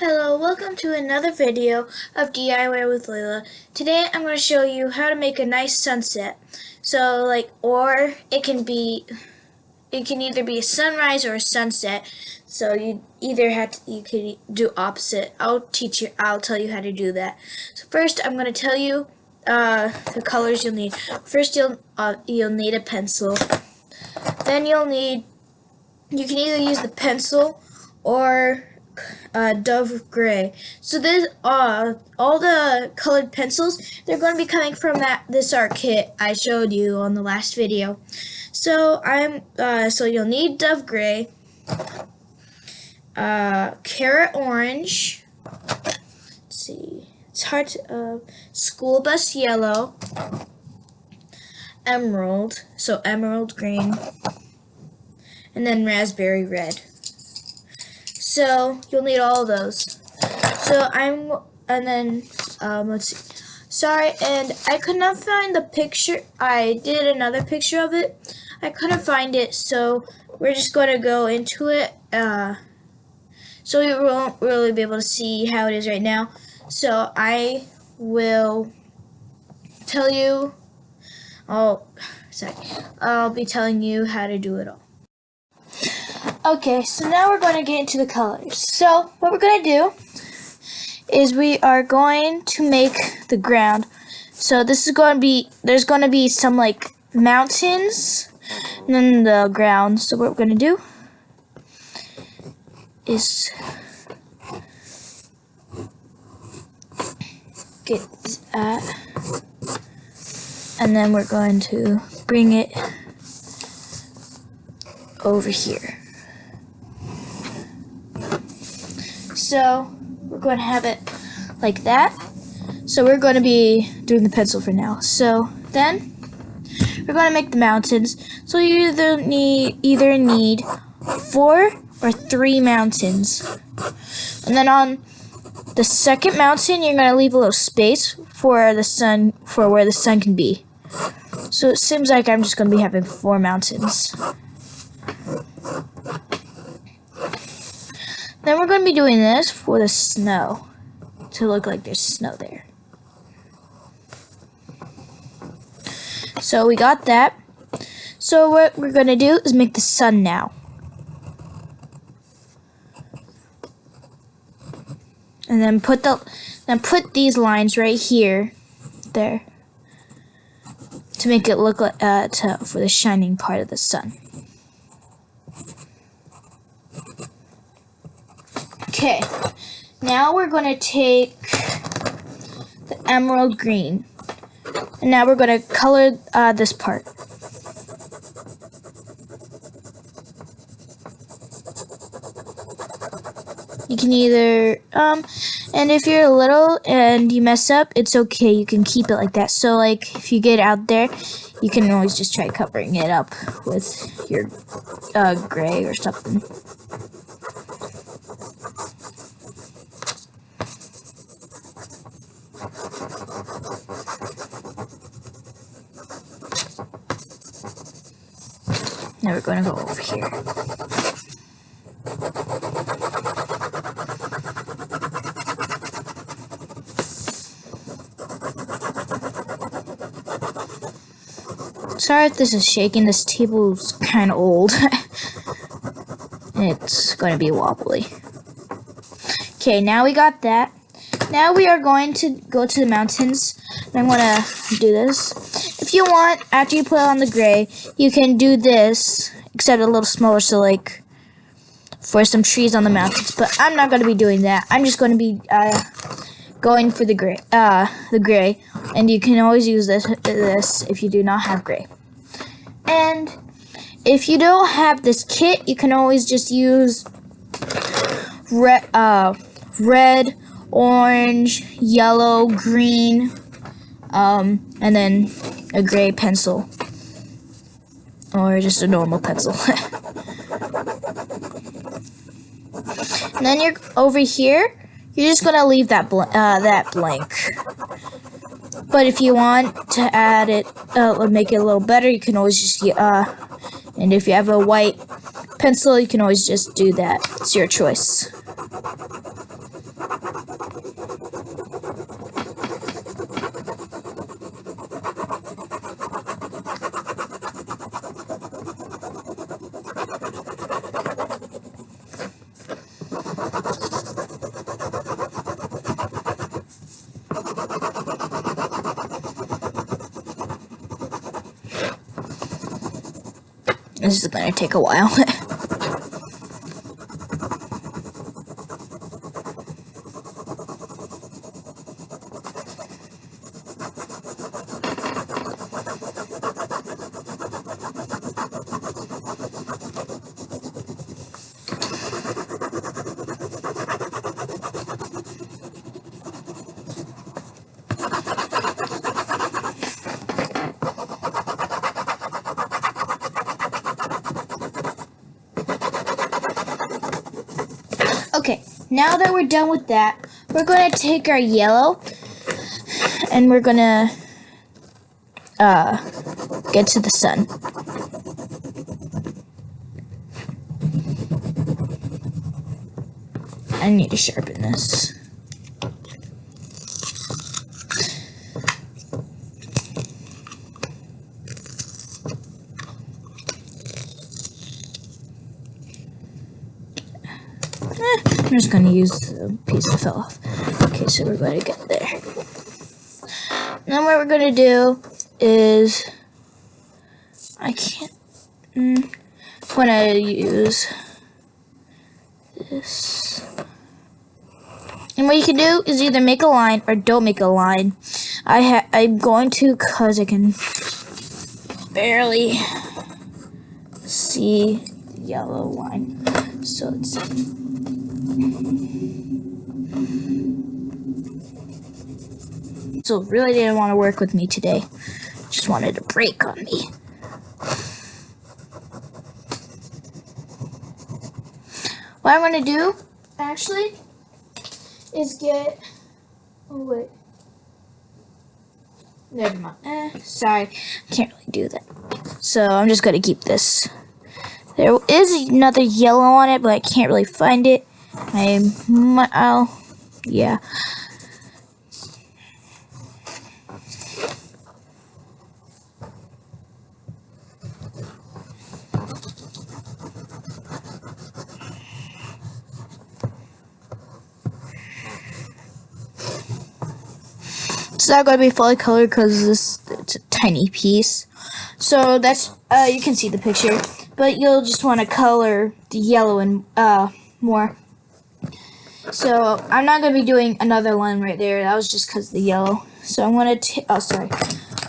Hello, welcome to another video of DIY with Layla. Today I'm going to show you how to make a nice sunset. Or it can either be a sunrise or a sunset. So you could do opposite. I'll tell you how to do that. So first I'm going to tell you the colors you'll need. First you'll need a pencil. Then you can either use the pencil or Dove Gray. So this all the colored pencils, they're going to be coming from this art kit I showed you on the last video. So you'll need Dove Gray, Carrot Orange. Let's see, it's hard to School Bus Yellow, Emerald, so Emerald Green, and then Raspberry Red. So you'll need all of those. Let's see. Sorry, and I could not find the picture. I did another picture of it. I couldn't find it, so we're just going to go into it. So you won't really be able to see how it is right now. So I will tell you. I'll be telling you how to do it all. Okay, so now we're going to get into the colors. So what we're going to do is we are going to make the ground. So this is going to be, there's going to be some like mountains and then the ground. So what we're going to do is get that, and then we're going to bring it over here. So we're going to have it like that. So we're going to be doing the pencil for now. So then we're going to make the mountains. So you either need 4 or 3 mountains. And then on the second mountain, you're going to leave a little space for where the sun can be. So it seems like I'm just going to be having 4 mountains. Then we're going to be doing this for the snow, to look like there's snow there. So we got that. So what we're going to do is make the sun now. And then put these lines right here, there, to make it look like for the shining part of the sun. Okay, now we're going to take the emerald green, and now we're going to color this part. You can either, and if you're little and you mess up, it's okay, you can keep it like that. So like, if you get out there, you can always just try covering it up with your gray or something. Now we're going to go over here. Sorry if this is shaking. This table's kind of old. It's going to be wobbly. Okay, now we got that. Now we are going to go to the mountains. I'm going to do this. If you want, after you put on the gray, you can do this, except a little smaller, so like for some trees on the mountains. But I'm not going to be doing that. I'm just going to be going for the gray. And you can always use this if you do not have gray. And if you don't have this kit, you can always just use red, orange, yellow, green, and then a gray pencil, or just a normal pencil. And then you're over here. You're just gonna leave that blank. But if you want to add it, make it a little better, you can always just and if you have a white pencil, you can always just do that. It's your choice. This is going to take a while. Okay, now that we're done with that, we're going to take our yellow and we're going to get to the sun. I need to sharpen this. I'm just going to use the piece that fell off. Okay, so we're going to get there. Now what we're going to do is, I'm going to use this. And what you can do is either make a line or don't make a line. I'm going to, because I can barely see the yellow line. So let's see. So really didn't want to work with me today. Just wanted to break on me. What I'm going to do, actually, is get... Oh, wait. Never mind. Sorry. I can't really do that. So I'm just going to keep this. There is another yellow on it, but I can't really find it. Yeah. It's not going to be fully colored because it's a tiny piece. So that's, you can see the picture, but you'll just want to color the yellow and more. So I'm not going to be doing another line right there. That was just because of the yellow. So I'm going to,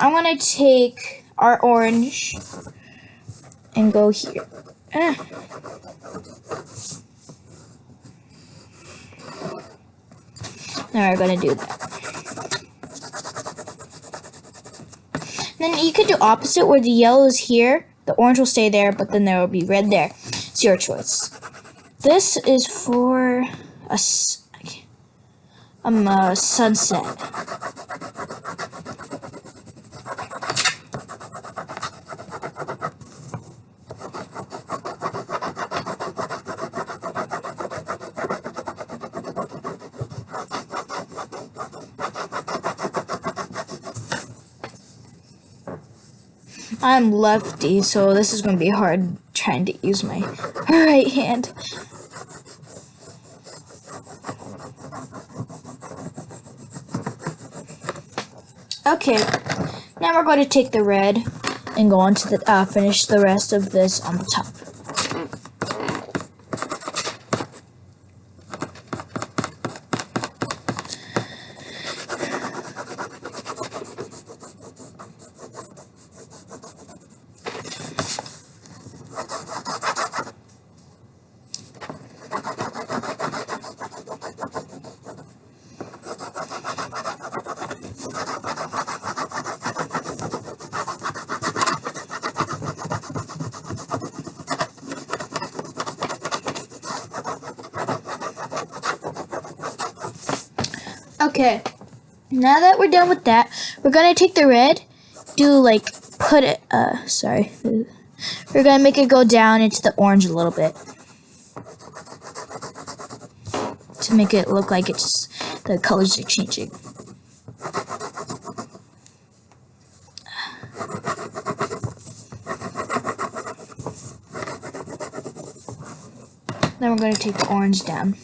I'm going to take our orange and go here. Now we're going to do that. Then you could do opposite, where the yellow is here, the orange will stay there, but then there will be red there. It's your choice. This is for a sunset. I'm lefty, so this is going to be hard trying to use my right hand. Okay, now we're going to take the red and go on to the finish the rest of this on the top. Okay, now that we're done with that, we're gonna take the red, we're gonna make it go down into the orange a little bit to make it look like the colors are changing. Then we're gonna take the orange down.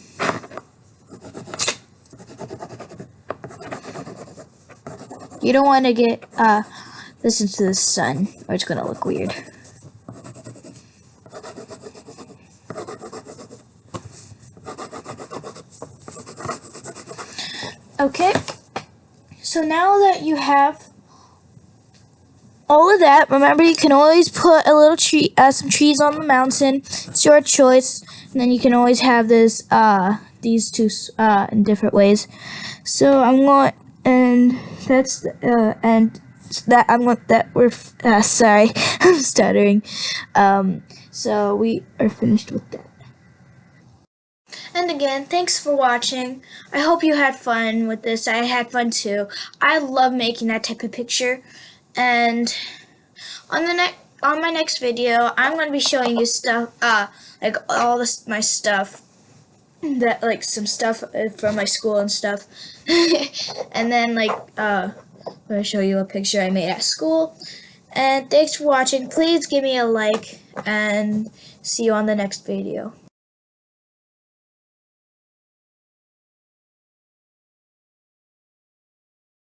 You don't want to get this into the sun, or it's going to look weird. Okay, so now that you have all of that, remember you can always put a little tree, some trees on the mountain. It's your choice, and then you can always have this, these two, in different ways. So I'm going, and that's, and that I'm going, that we're, sorry, I'm stuttering. So we are finished with that. And again, thanks for watching. I hope you had fun with this. I had fun too. I love making that type of picture. And on my next video, I'm going to be showing you stuff, like all this my stuff, that like some stuff from my school and stuff. And then like I'm going to show you a picture I made at school. And thanks for watching. Please give me a like and see you on the next video.